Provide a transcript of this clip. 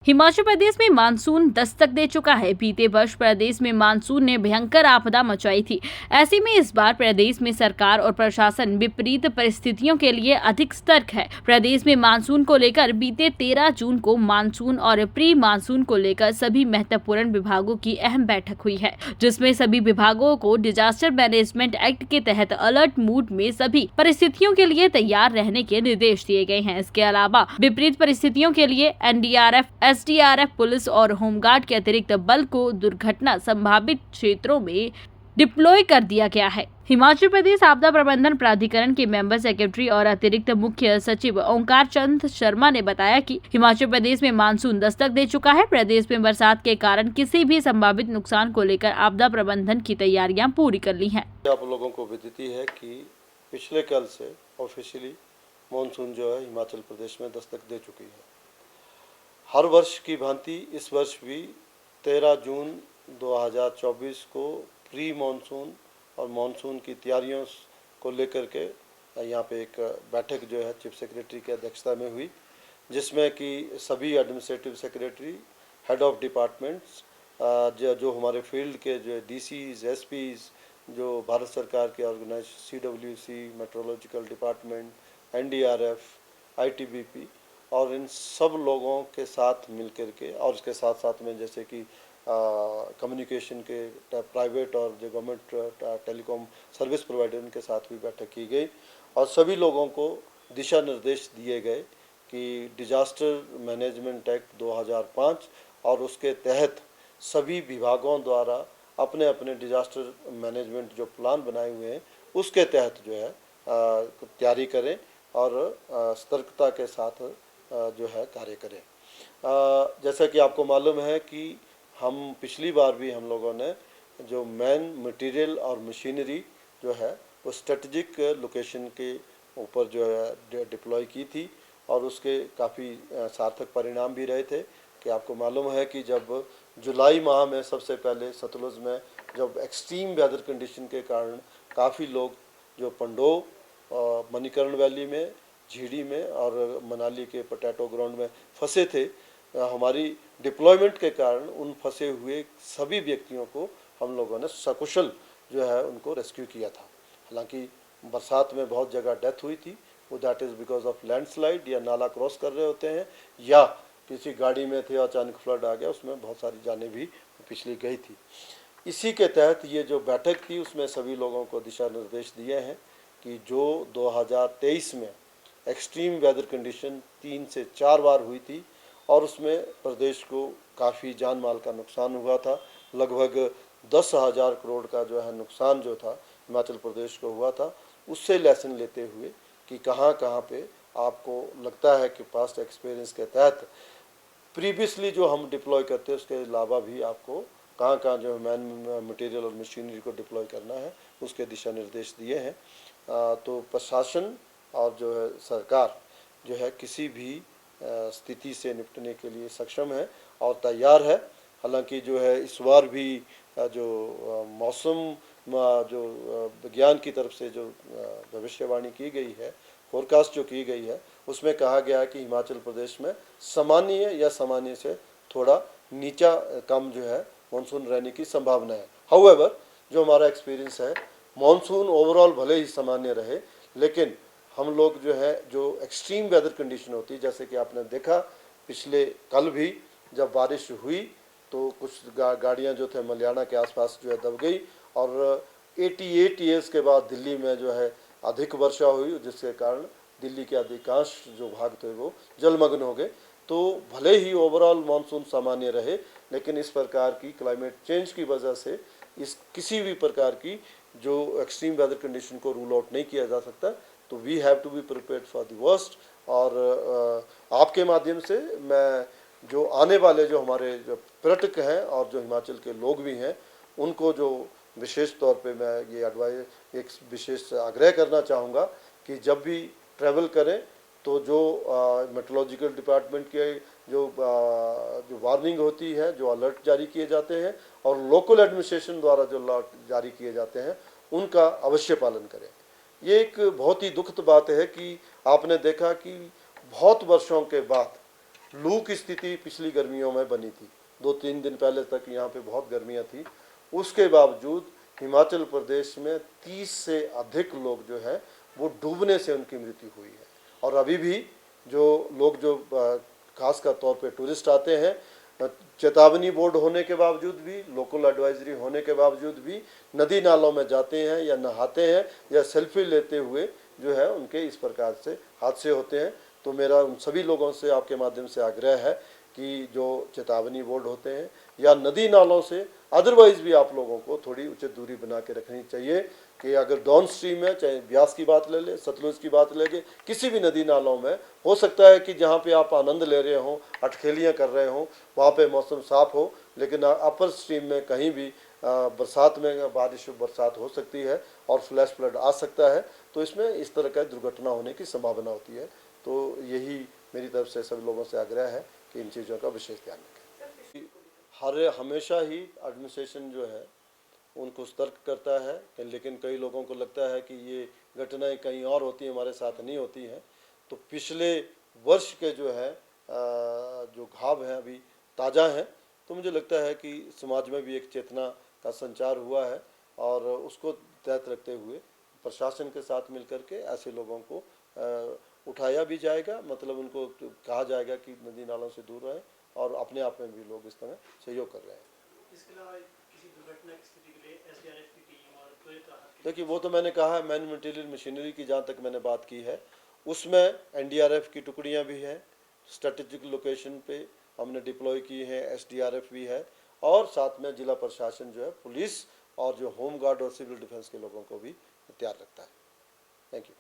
हिमाचल प्रदेश में मानसून दस्तक दे चुका है। बीते वर्ष प्रदेश में मानसून ने भयंकर आपदा मचाई थी। ऐसे में इस बार प्रदेश में सरकार और प्रशासन विपरीत परिस्थितियों के लिए अधिक सतर्क है। प्रदेश में मानसून को लेकर बीते 13 जून को मानसून और प्री मानसून को लेकर सभी महत्वपूर्ण विभागों की अहम बैठक हुई है, जिसमें सभी विभागों को डिजास्टर मैनेजमेंट एक्ट के तहत अलर्ट मूड में सभी परिस्थितियों के लिए तैयार रहने के निर्देश दिए गए हैं। इसके अलावा विपरीत परिस्थितियों के लिए एनडीआरएफ, एसडीआरएफ, पुलिस और होमगार्ड के अतिरिक्त बल को दुर्घटना संभावित क्षेत्रों में डिप्लॉय कर दिया गया है। हिमाचल प्रदेश आपदा प्रबंधन प्राधिकरण के मेंबर सेक्रेटरी और अतिरिक्त मुख्य सचिव ओंकार चंद शर्मा ने बताया कि हिमाचल प्रदेश में मानसून दस्तक दे चुका है। प्रदेश में बरसात के कारण किसी भी संभावित नुकसान को लेकर आपदा प्रबंधन की तैयारियां पूरी कर ली हैं। आप लोगों को विदित है कि पिछले कल से ऑफिशियली मानसून जो है हिमाचल प्रदेश में दस्तक दे चुकी है। हर वर्ष की भांति इस वर्ष भी 13 जून 2024 को प्री मानसून और मानसून की तैयारियों को लेकर के यहाँ पे एक बैठक जो है चीफ सेक्रेटरी की अध्यक्षता में हुई, जिसमें कि सभी administrative secretary, head of departments, जो हमारे फील्ड के जो डीसीज, एसपीज, जो भारत सरकार के organize CWC, metrological department, NDRF, ITBP और इन सब लोगों के साथ मिलकर के, और इसके साथ साथ में जैसे कि कम्युनिकेशन के प्राइवेट और जो गवर्नमेंट टेलीकॉम सर्विस प्रोवाइडर उनके साथ भी बैठक की गई और सभी लोगों को दिशा निर्देश दिए गए कि डिजास्टर मैनेजमेंट एक्ट 2005 और उसके तहत सभी विभागों द्वारा अपने अपने डिजास्टर मैनेजमेंट जो प्लान बनाए हुए हैं उसके तहत जो है तैयारी करें और सतर्कता के साथ जो है कार्य करें। जैसा कि आपको मालूम है कि हम पिछली बार भी हम लोगों ने जो मैन मटेरियल और मशीनरी जो है वो स्ट्रेटजिक लोकेशन के ऊपर जो है डिप्लॉय की थी और उसके काफ़ी सार्थक परिणाम भी रहे थे। कि आपको मालूम है कि जब जुलाई माह में सबसे पहले सतलुज में जब एक्सट्रीम वेदर कंडीशन के कारण काफ़ी लोग जो पंडो, मणिकर्ण वैली में, झीड़ी में और मनाली के पोटैटो ग्राउंड में फंसे थे, हमारी डिप्लॉयमेंट के कारण उन फंसे हुए सभी व्यक्तियों को हम लोगों ने सकुशल जो है उनको रेस्क्यू किया था। हालांकि बरसात में बहुत जगह डेथ हुई थी, वो that is because of landslide या नाला क्रॉस कर रहे होते हैं या किसी गाड़ी में थे अचानक फ्लड आ गया, उसमें बहुत सारी जानें भी पिछली गई थी। इसी के तहत ये जो बैठक थी उसमें सभी लोगों को दिशा निर्देश दिए हैं कि जो 2023 में एक्सट्रीम वेदर कंडीशन 3 से 4 बार हुई थी और उसमें प्रदेश को काफ़ी जान माल का नुकसान हुआ था। लगभग 10,000 करोड़ का जो है नुकसान जो था हिमाचल प्रदेश को हुआ था, उससे लेसन लेते हुए कि कहाँ कहाँ पे आपको लगता है कि पास्ट एक्सपीरियंस के तहत प्रीवियसली जो हम डिप्लॉय करते हैं उसके अलावा भी आपको कहाँ कहाँ जो मैन मटेरियल और मशीनरी को डिप्लॉय करना है उसके दिशा निर्देश दिए हैं। तो प्रशासन और जो है सरकार जो है किसी भी स्थिति से निपटने के लिए सक्षम है और तैयार है। हालांकि जो है इस बार भी जो मौसम जो विज्ञान की तरफ से जो भविष्यवाणी की गई है, फोरकास्ट जो की गई है, उसमें कहा गया है कि हिमाचल प्रदेश में सामान्य या सामान्य से थोड़ा नीचा कम जो है मानसून रहने की संभावना है। हाउएवर जो हमारा एक्सपीरियंस है, मानसून ओवरऑल भले ही सामान्य रहे, लेकिन हम लोग जो है जो एक्सट्रीम वेदर कंडीशन होती है, जैसे कि आपने देखा पिछले कल भी जब बारिश हुई तो कुछ गाड़ियाँ जो थे मलियाना के आसपास जो है दब गई और 88 ईयर्स के बाद दिल्ली में जो है अधिक वर्षा हुई, जिसके कारण दिल्ली के अधिकांश जो भाग थे वो जलमग्न हो गए। तो भले ही ओवरऑल मानसून सामान्य रहे, लेकिन इस प्रकार की क्लाइमेट चेंज की वजह से इस किसी भी प्रकार की जो एक्सट्रीम वेदर कंडीशन को रूल आउट नहीं किया जा सकता। तो we have to be prepared for the worst. और आपके माध्यम से मैं जो आने वाले जो हमारे जो पर्यटक हैं और जो हिमाचल के लोग भी हैं उनको जो विशेष तौर पे मैं ये एडवाइस एक विशेष आग्रह करना चाहूँगा कि जब भी ट्रैवल करें तो जो मेट्रोलॉजिकल डिपार्टमेंट के जो वार्निंग होती है, जो अलर्ट जारी किए जाते हैं और लोकल एडमिनिस्ट्रेशन द्वारा जो अलर्ट जारी किए जाते हैं उनका अवश्य पालन करें। ये एक बहुत ही दुखद बात है कि आपने देखा कि बहुत वर्षों के बाद लू की स्थिति पिछली गर्मियों में बनी थी। 2-3 दिन पहले तक यहाँ पे बहुत गर्मियाँ थी। उसके बावजूद हिमाचल प्रदेश में 30 से अधिक लोग जो है वो डूबने से उनकी मृत्यु हुई है। और अभी भी जो लोग जो खास कर तौर पे टूरिस्ट आते हैं, चेतावनी बोर्ड होने के बावजूद भी, लोकल एडवाइजरी होने के बावजूद भी नदी नालों में जाते हैं या नहाते हैं या सेल्फी लेते हुए जो है उनके इस प्रकार से हादसे होते हैं। तो मेरा उन सभी लोगों से आपके माध्यम से आग्रह है कि जो चेतावनी बोर्ड होते हैं या नदी नालों से अदरवाइज भी आप लोगों को थोड़ी उचित दूरी बना के रखनी चाहिए कि अगर डाउन स्ट्रीम है, चाहे ब्यास की बात ले ले, सतलुज की बात ले ले, किसी भी नदी नालों में हो सकता है कि जहाँ पे आप आनंद ले रहे हों, अटखेलियाँ कर रहे हों, वहाँ पे मौसम साफ हो, लेकिन अपर स्ट्रीम में कहीं भी बरसात में बरसात हो सकती है और फ्लैश फ्लड आ सकता है। तो इसमें इस तरह का दुर्घटना होने की संभावना होती है। तो यही मेरी तरफ से सभी लोगों से आग्रह है कि इन चीज़ों का विशेष ध्यान रखें। हमेशा ही एडमिनिस्ट्रेशन जो है उनको सतर्क करता है, लेकिन कई लोगों को लगता है कि ये घटनाएं कहीं और होती हैं, हमारे साथ नहीं होती हैं। तो पिछले वर्ष के जो है जो घाव हैं अभी ताज़ा हैं, तो मुझे लगता है कि समाज में भी एक चेतना का संचार हुआ है और उसको तहत रखते हुए प्रशासन के साथ मिलकर के ऐसे लोगों को उठाया भी जाएगा, मतलब उनको कहा जाएगा कि नदी नालों से दूर रहें, और अपने आप में भी लोग इस तरह सहयोग कर रहे हैं। इसके अलावा किसी दुर्घटना की स्थिति के लिए एसडीआरएफ की टीम और त्वरित राहत, देखिए वो तो मैंने कहा है, मैन मटेरियल मशीनरी की जहाँ तक मैंने बात की है उसमें एनडीआरएफ की टुकड़ियाँ भी हैं, स्ट्रेटेजिक लोकेशन पे हमने डिप्लॉय की हैं, एसडीआरएफ भी है, और साथ में जिला प्रशासन जो है पुलिस और जो होम गार्ड और सिविल डिफेंस के लोगों को भी तैयार रखता है। Thank you.